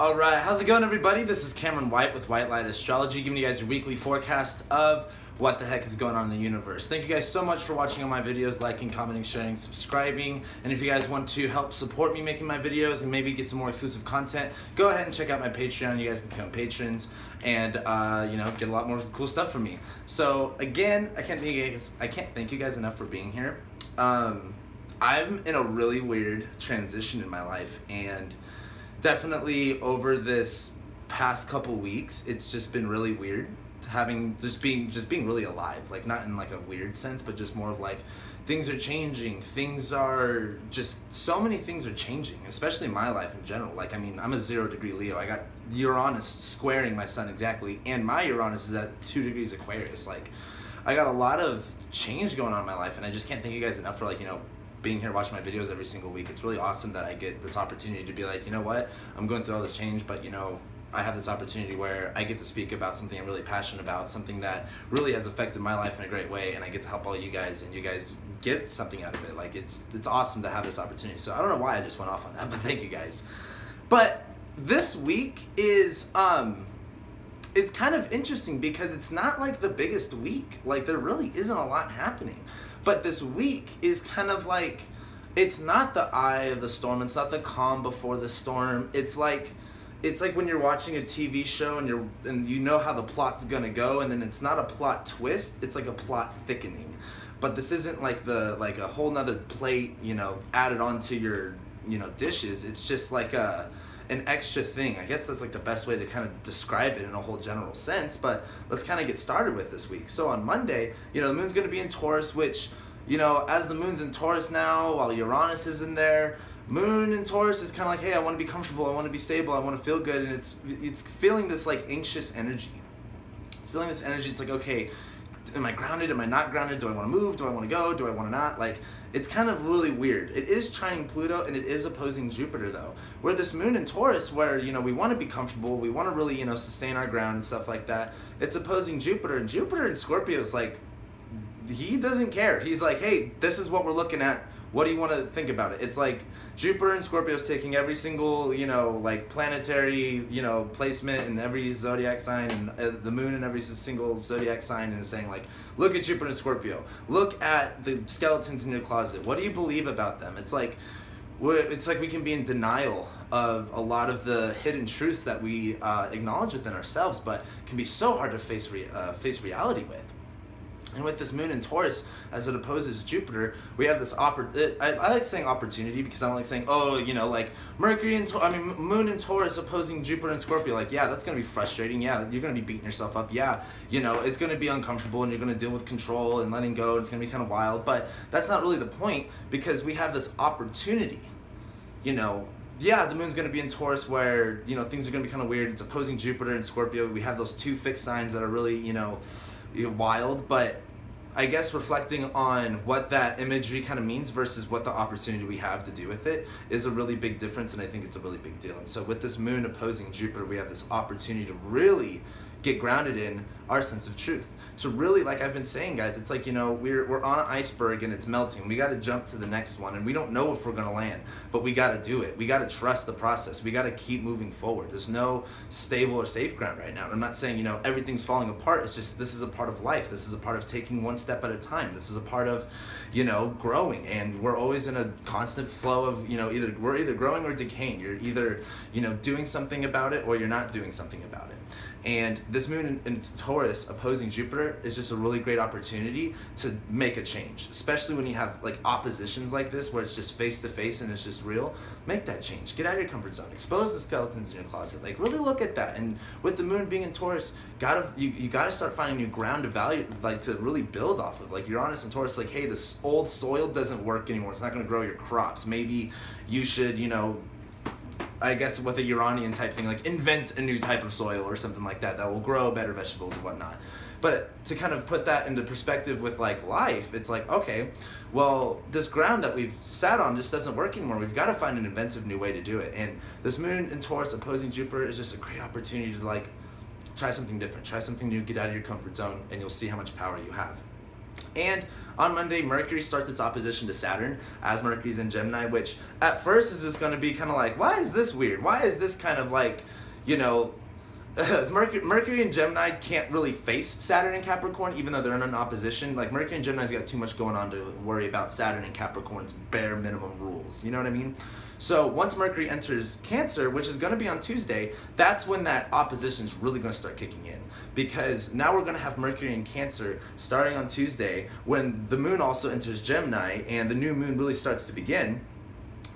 Alright, how's it going, everybody? This is Cameron White with White Light Astrology, giving you guys your weekly forecast of what the heck is going on in the universe. Thank you guys so much for watching all my videos, liking, commenting, sharing, subscribing. And if you guys want to help support me making my videos and maybe get some more exclusive content, go ahead and check out my Patreon. You guys can become patrons and get a lot more cool stuff from me. So again, I can't thank you guys enough for being here. I'm in a really weird transition in my life, and definitely over this past couple weeks, it's just been really weird being really alive, like not in like a weird sense, but just more of like things are changing, so many things are changing, especially in my life in general. Like, I mean, I'm a 0-degree Leo. I got Uranus squaring my sun exactly, and my Uranus is at 2 degrees Aquarius. Like, I got a lot of change going on in my life, and I just can't thank you guys enough for being here watching my videos every single week. It's really awesome that I get this opportunity to be like, you know what, I'm going through all this change, but I have this opportunity where I get to speak about something I'm really passionate about, something that really has affected my life in a great way, and I get to help all you guys, and you guys get something out of it. Like, it's awesome to have this opportunity. So I don't know why I just went off on that, but thank you guys. But this week is it's kind of interesting because it's not like the biggest week. Like, there really isn't a lot happening. But this week is kind of like, it's not the eye of the storm. It's not the calm before the storm. It's like when you're watching a TV show and you know how the plot's gonna go, and then it's not a plot twist. It's like a plot thickening. But this isn't like a whole nother plate, added onto your dishes. It's just like an extra thing. I guess that's like the best way to kind of describe it in a whole general sense, but let's kind of get started with this week. So on Monday, the moon's going to be in Taurus, which, as the moon's in Taurus now, while Uranus is in there, moon in Taurus is kind of like, hey, I want to be comfortable, I want to be stable, I want to feel good, and it's feeling this like anxious energy. It's feeling this energy. It's like, okay, am I grounded? Am I not grounded? Do I want to move? Do I want to go? Do I want to not? Like, it's kind of really weird. It is trining Pluto, and it is opposing Jupiter, though. Where this moon in Taurus, where, we want to be comfortable, we want to really, sustain our ground and stuff like that, it's opposing Jupiter. And Jupiter in Scorpio is like, he doesn't care. He's like, hey, this is what we're looking at. What do you want to think about it? It's like Jupiter and Scorpio is taking every single, planetary, placement in every zodiac sign, and the moon in every single zodiac sign, and is saying like, look at Jupiter and Scorpio. Look at the skeletons in your closet. What do you believe about them? It's like we can be in denial of a lot of the hidden truths that we acknowledge within ourselves, but can be so hard to face reality with. And with this moon in Taurus, as it opposes Jupiter, we have this I like saying opportunity, because I don't like saying, oh, like Mercury and moon in Taurus opposing Jupiter and Scorpio. Like, yeah, that's gonna be frustrating. Yeah, you're gonna be beating yourself up. Yeah, it's gonna be uncomfortable, and you're gonna deal with control and letting go, and it's gonna be kind of wild. But that's not really the point, because we have this opportunity. Yeah, the moon's going to be in Taurus, where, things are going to be kind of weird. It's opposing Jupiter and Scorpio. We have those two fixed signs that are really, wild. But I guess reflecting on what that imagery kind of means versus what the opportunity we have to do with it is a really big difference, and I think it's a really big deal. And so with this moon opposing Jupiter, we have this opportunity to really get grounded in our sense of truth. To really, like I've been saying, guys, it's like, we're on an iceberg and it's melting. We got to jump to the next one, and we don't know if we're going to land, but we got to do it. We got to trust the process. We got to keep moving forward. There's no stable or safe ground right now. And I'm not saying, everything's falling apart. It's just, this is a part of life. This is a part of taking one step at a time. This is a part of, growing. And we're always in a constant flow of, we're either growing or decaying. You're either, doing something about it, or you're not doing something about it. And this moon in Taurus opposing Jupiter is just a really great opportunity to make a change, especially when you have like oppositions like this, where it's just face to face and it's just real. Make that change. Get out of your comfort zone. Expose the skeletons in your closet. Like, really look at that. And with the moon being in Taurus, you gotta start finding new ground to value, like, to really build off of. Like, Uranus and Taurus, like, hey, this old soil doesn't work anymore. It's not gonna grow your crops. Maybe you should, I guess with a Uranian type thing, like invent a new type of soil or something like that will grow better vegetables and whatnot. But to kind of put that into perspective with like life, it's like, okay, well, this ground that we've sat on just doesn't work anymore. We've got to find an inventive new way to do it. And this moon in Taurus opposing Jupiter is just a great opportunity to like try something different, try something new, get out of your comfort zone, and you'll see how much power you have. And on Monday, Mercury starts its opposition to Saturn, as Mercury's in Gemini, which at first is just going to be kind of like, why is this weird? Why is this kind of like, you know, Mercury and Gemini can't really face Saturn and Capricorn, even though they're in an opposition. Like, Mercury and Gemini's got too much going on to worry about Saturn and Capricorn's bare minimum rules. You know what I mean? So once Mercury enters Cancer, which is going to be on Tuesday, that's when that opposition is really going to start kicking in. Because now we're going to have Mercury in Cancer starting on Tuesday, when the moon also enters Gemini and the new moon really starts to begin.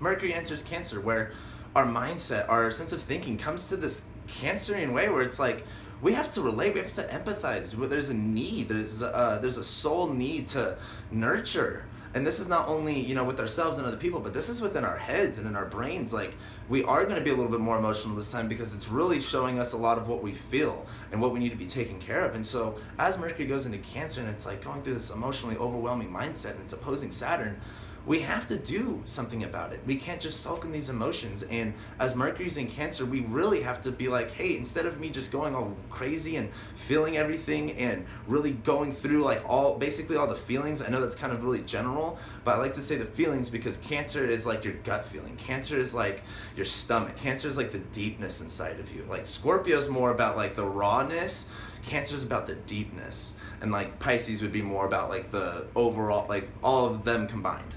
Mercury enters Cancer, where our mindset, our sense of thinking comes to this Cancerian way where it's like, we have to relate, we have to empathize. There's a need, there's a soul need to nurture. And this is not only, you know, with ourselves and other people, but this is within our heads and in our brains. Like, we are going to be a little bit more emotional this time, because it's really showing us a lot of what we feel and what we need to be taken care of. And so as Mercury goes into Cancer and it's like going through this emotionally overwhelming mindset and it's opposing Saturn, we have to do something about it. We can't just sulk in these emotions. And as Mercury's in Cancer, we really have to be like, hey, instead of me just going all crazy and feeling everything and really going through like basically all the feelings, I know that's kind of really general, but I like to say the feelings because Cancer is like your gut feeling. Cancer is like your stomach. Cancer is like the deepness inside of you. Like, Scorpio's more about like the rawness. Cancer's about the deepness. And like Pisces would be more about like the overall, like all of them combined.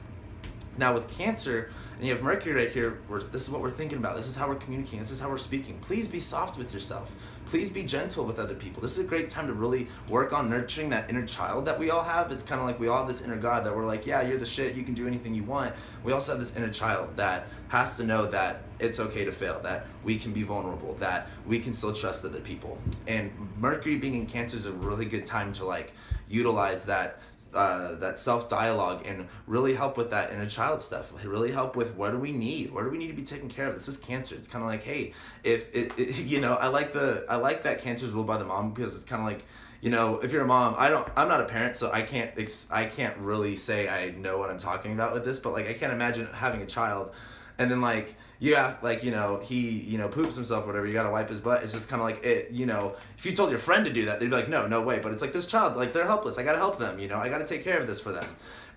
Now with Cancer, and you have Mercury right here, this is what we're thinking about. This is how we're communicating. This is how we're speaking. Please be soft with yourself. Please be gentle with other people. This is a great time to really work on nurturing that inner child that we all have. It's kind of like we all have this inner God that we're like, yeah, you're the shit. You can do anything you want. We also have this inner child that has to know that it's okay to fail, that we can be vulnerable, that we can still trust other people. And Mercury being in Cancer is a really good time to like utilize that self-dialogue and really help with that inner child stuff. Really help with what do we need? What do we need to be taken care of? This is Cancer. It's kind of like, hey, if you know, I like that Cancer's ruled by the mom, because it's kind of like, you know, if you're a mom, I'm not a parent, so I can't really say I know what I'm talking about with this, but like I can't imagine having a child and then like you have like, you know, he, you know, poops himself or whatever, you gotta wipe his butt. It's just kind of like, it, you know, if you told your friend to do that, they'd be like, no way. But it's like, this child, like, they're helpless. I gotta help them, you know, I gotta take care of this for them.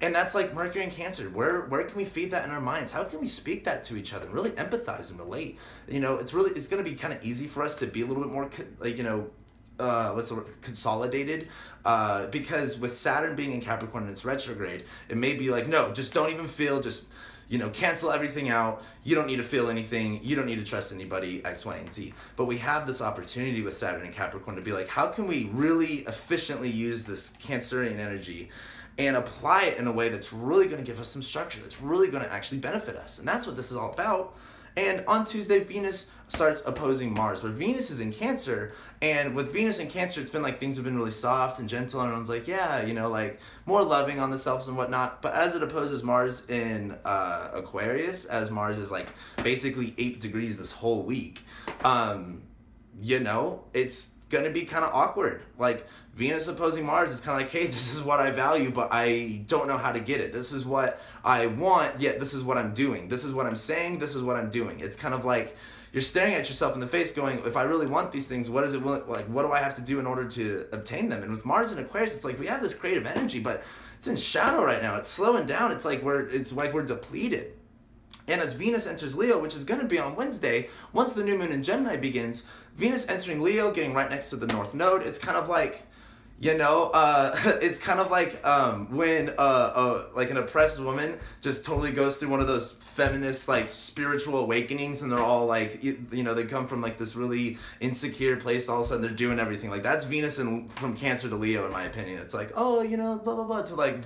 And that's like Mercury and Cancer. Where can we feed that in our minds? How can we speak that to each other and really empathize and relate? You know, it's gonna be kind of easy for us to be a little bit more like, you know, consolidated, because with Saturn being in Capricorn and it's retrograde, it may be like, no, just don't even feel, just, you know, cancel everything out. You don't need to feel anything. You don't need to trust anybody, X, Y, and Z. But we have this opportunity with Saturn and Capricorn to be like, how can we really efficiently use this Cancerian energy and apply it in a way that's really going to give us some structure, that's really going to actually benefit us? And that's what this is all about. And on Tuesday, Venus starts opposing Mars, where Venus is in Cancer, and with Venus in Cancer, it's been like things have been really soft and gentle, and everyone's like, yeah, you know, like more loving on the selves and whatnot. But as it opposes Mars in Aquarius, as Mars is like basically 8 degrees this whole week, you know, it's gonna be kind of awkward. Like, Venus opposing Mars is kind of like, hey, this is what I value, but I don't know how to get it. This is what I want, yet this is what I'm doing. This is what I'm saying, this is what I'm doing. It's kind of like you're staring at yourself in the face going, if I really want these things, what is it like, what do I have to do in order to obtain them? And with Mars in Aquarius, it's like we have this creative energy, but it's in shadow right now. It's slowing down. It's like we're depleted. And as Venus enters Leo, which is going to be on Wednesday, once the new moon in Gemini begins, Venus entering Leo, getting right next to the North Node, it's kind of like, you know, it's kind of like when like an oppressed woman just totally goes through one of those feminist like spiritual awakenings, and they're all like, you know, they come from like this really insecure place, all of a sudden they're doing everything. Like, that's Venus from Cancer to Leo, in my opinion. It's like, oh, you know, blah blah blah, to like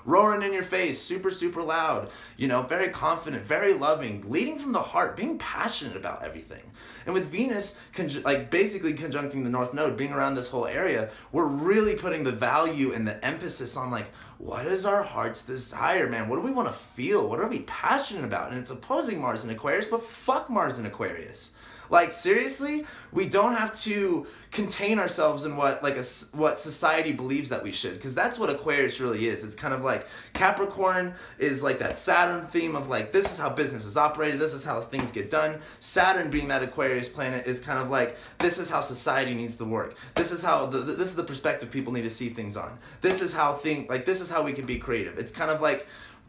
roaring in your face, super loud, you know, very confident, very loving, leading from the heart, being passionate about everything. And with Venus like basically conjuncting the North Node, being around this whole area, we're really putting the value and the emphasis on like, what is our heart's desire, man? What do we want to feel? What are we passionate about? And it's opposing Mars in Aquarius, but fuck Mars in Aquarius. Like, seriously, we don't have to contain ourselves in what society believes that we should, because that's what Aquarius really is. It's kind of like Capricorn is like that Saturn theme of like, this is how business is operated, this is how things get done. Saturn, being that Aquarius planet, is kind of like, this is how society needs to work. This is how this is the perspective people need to see things on. This is how this is is how we can be creative. It's kind of like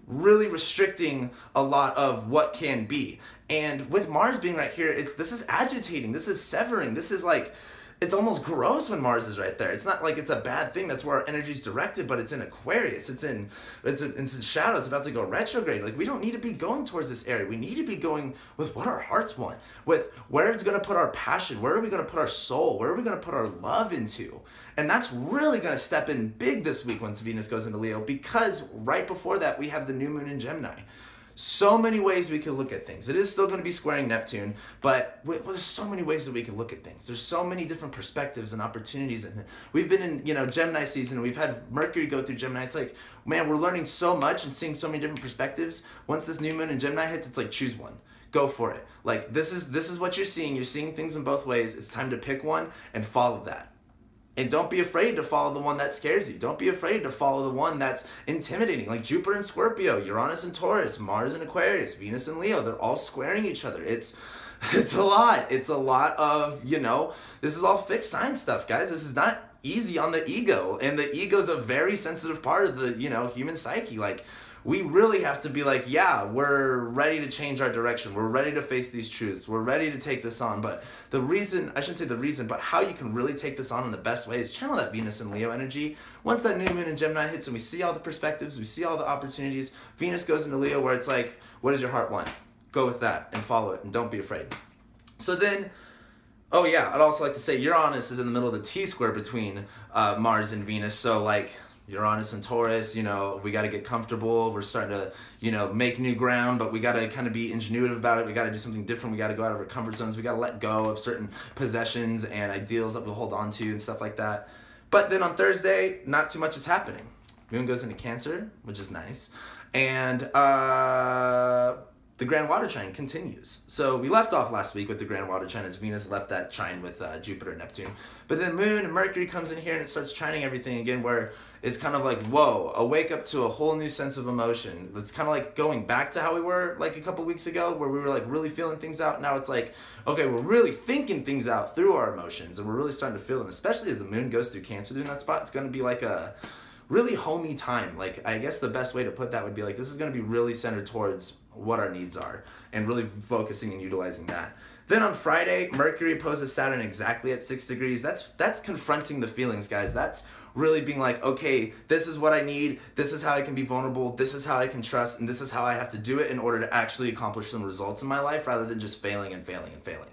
really restricting a lot of what can be. And with Mars being right here, this is agitating, this is severing, this is like, it's almost gross when Mars is right there. It's not like it's a bad thing. That's where our energy is directed, but it's in Aquarius. It's in shadow. It's about to go retrograde. Like, we don't need to be going towards this area. We need to be going with what our hearts want, with where it's going to put our passion. Where are we going to put our soul? Where are we going to put our love into? And that's really going to step in big this week once Venus goes into Leo, because right before that, we have the new moon in Gemini. So many ways we can look at things. It is still going to be squaring Neptune, but there's so many ways that we can look at things. There's so many different perspectives and opportunities. And we've been in, Gemini season. We've had Mercury go through Gemini. It's like, man, we're learning so much and seeing so many different perspectives. Once this new moon in Gemini hits, it's like, choose one. Go for it. Like, this is what you're seeing. You're seeing things in both ways. It's time to pick one and follow that. And don't be afraid to follow the one that scares you. Don't be afraid to follow the one that's intimidating. Like Jupiter and Scorpio, Uranus and Taurus, Mars and Aquarius, Venus and Leo. They're all squaring each other. It's a lot. It's a lot of, this is all fixed sign stuff, guys. This is not easy on the ego. And the ego is a very sensitive part of the, human psyche. Like, we really have to be like, yeah, we're ready to change our direction. We're ready to face these truths. We're ready to take this on. But the reason, I shouldn't say the reason, but how you can really take this on in the best way is channel that Venus and Leo energy. Once that new moon in Gemini hits and we see all the perspectives, we see all the opportunities, Venus goes into Leo where it's like, what does your heart want? Go with that and follow it and don't be afraid. So then, oh yeah, I'd also like to say Uranus is in the middle of the T-square between Mars and Venus. So like, Uranus and Taurus, we got to get comfortable. We're starting to, make new ground, but we got to kind of be ingenuitive about it. We got to do something different. We got to go out of our comfort zones. We got to let go of certain possessions and ideals that we'll hold on to and stuff like that. But then on Thursday, not too much is happening. Moon goes into Cancer, which is nice. And the Grand Water Trine continues. So we left off last week with the Grand Water Trine as Venus left that trine with Jupiter and Neptune. But then Moon and Mercury comes in here and it starts trining everything again, where it's kind of like, whoa, a wake up to a whole new sense of emotion. It's kind of like going back to how we were like a couple weeks ago, where we were like really feeling things out. Now it's like, okay, we're really thinking things out through our emotions and we're really starting to feel them, especially as the Moon goes through Cancer during that spot. It's going to be like a really homey time. Like, I guess the best way to put that would be like, this is going to be really centered towards what our needs are and really focusing and utilizing that. Then on Friday, Mercury opposes Saturn exactly at 6 degrees. That's confronting the feelings, guys. That's really being like, okay, this is what I need. This is how I can be vulnerable. This is how I can trust. And this is how I have to do it in order to actually accomplish some results in my life rather than just failing and failing and failing.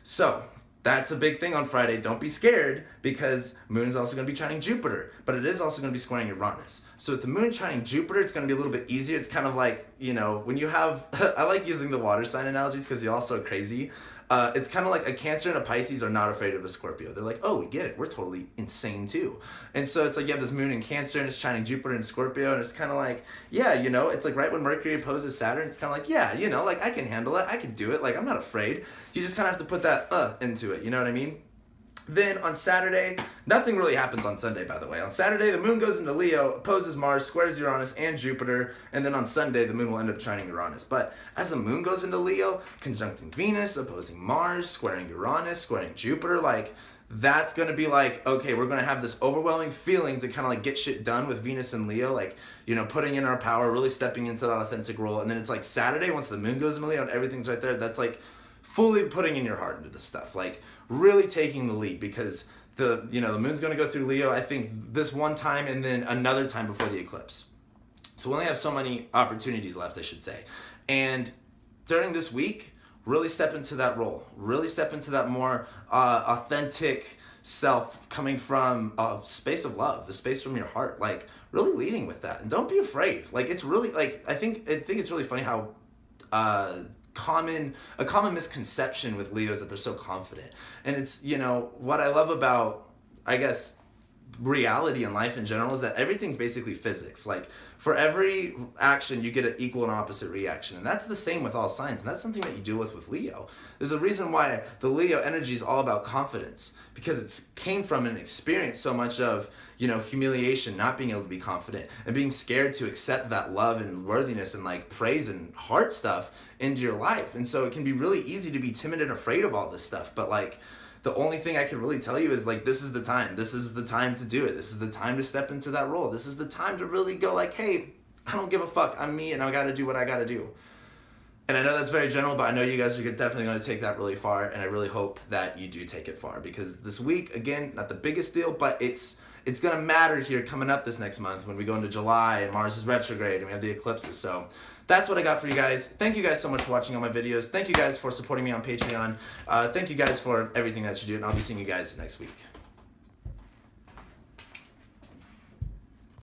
So that's a big thing on Friday. Don't be scared, because Moon's also going to be trining Jupiter, but it is also going to be squaring Uranus. So with the Moon trining Jupiter, it's going to be a little bit easier. It's kind of like, when you have, I like using the water sign analogies because you're all so crazy. It's kind of like a Cancer and a Pisces are not afraid of a Scorpio. They're like, oh, we get it. We're totally insane too. And so it's like you have this Moon in Cancer and it's trining Jupiter and Scorpio, and it's kind of like, yeah, it's like right when Mercury opposes Saturn, it's kind of like, yeah, like I can handle it. I can do it. Like, I'm not afraid. You just kind of have to put that into it. You know what I mean? Then on Saturday, nothing really happens on Sunday, by the way. On Saturday, the Moon goes into Leo, opposes Mars, squares Uranus and Jupiter, and then on Sunday, the Moon will end up trining Uranus. But as the Moon goes into Leo, conjuncting Venus, opposing Mars, squaring Uranus, squaring Jupiter, like, that's going to be like, okay, we're going to have this overwhelming feeling to kind of like get shit done with Venus and Leo, like, putting in our power, really stepping into that authentic role. And then it's like Saturday, once the Moon goes into Leo and everything's right there, that's like fully putting in your heart into this stuff, like really taking the lead, because the Moon's going to go through Leo, I think, this one time and then another time before the eclipse. So we only have so many opportunities left, I should say. And during this week, really step into that role, really step into that more authentic self coming from a space of love, a space from your heart, like really leading with that. And don't be afraid. Like, it's really like, I think it's really funny how a common misconception with Leo is that they're so confident. And it's, what I love about, I guess, reality in life in general is that everything's basically physics. Like, for every action you get an equal and opposite reaction, and that's the same with all signs, and that's something that you deal with Leo. There's a reason why the Leo energy is all about confidence, because it came from an experience so much of humiliation, not being able to be confident, and being scared to accept that love and worthiness and like praise and heart stuff into your life. And so it can be really easy to be timid and afraid of all this stuff, but like, the only thing I can really tell you is like, this is the time. This is the time to do it. This is the time to step into that role. This is the time to really go like, hey, I don't give a fuck. I'm me and I gotta do what I gotta do. And I know that's very general, but I know you guys are definitely going to take that really far, and I really hope that you do take it far, because this week, again, not the biggest deal, but it's going to matter here coming up this next month when we go into July and Mars is retrograde and we have the eclipses. So that's what I got for you guys. Thank you guys so much for watching all my videos. Thank you guys for supporting me on Patreon. Thank you guys for everything that you do, and I'll be seeing you guys next week.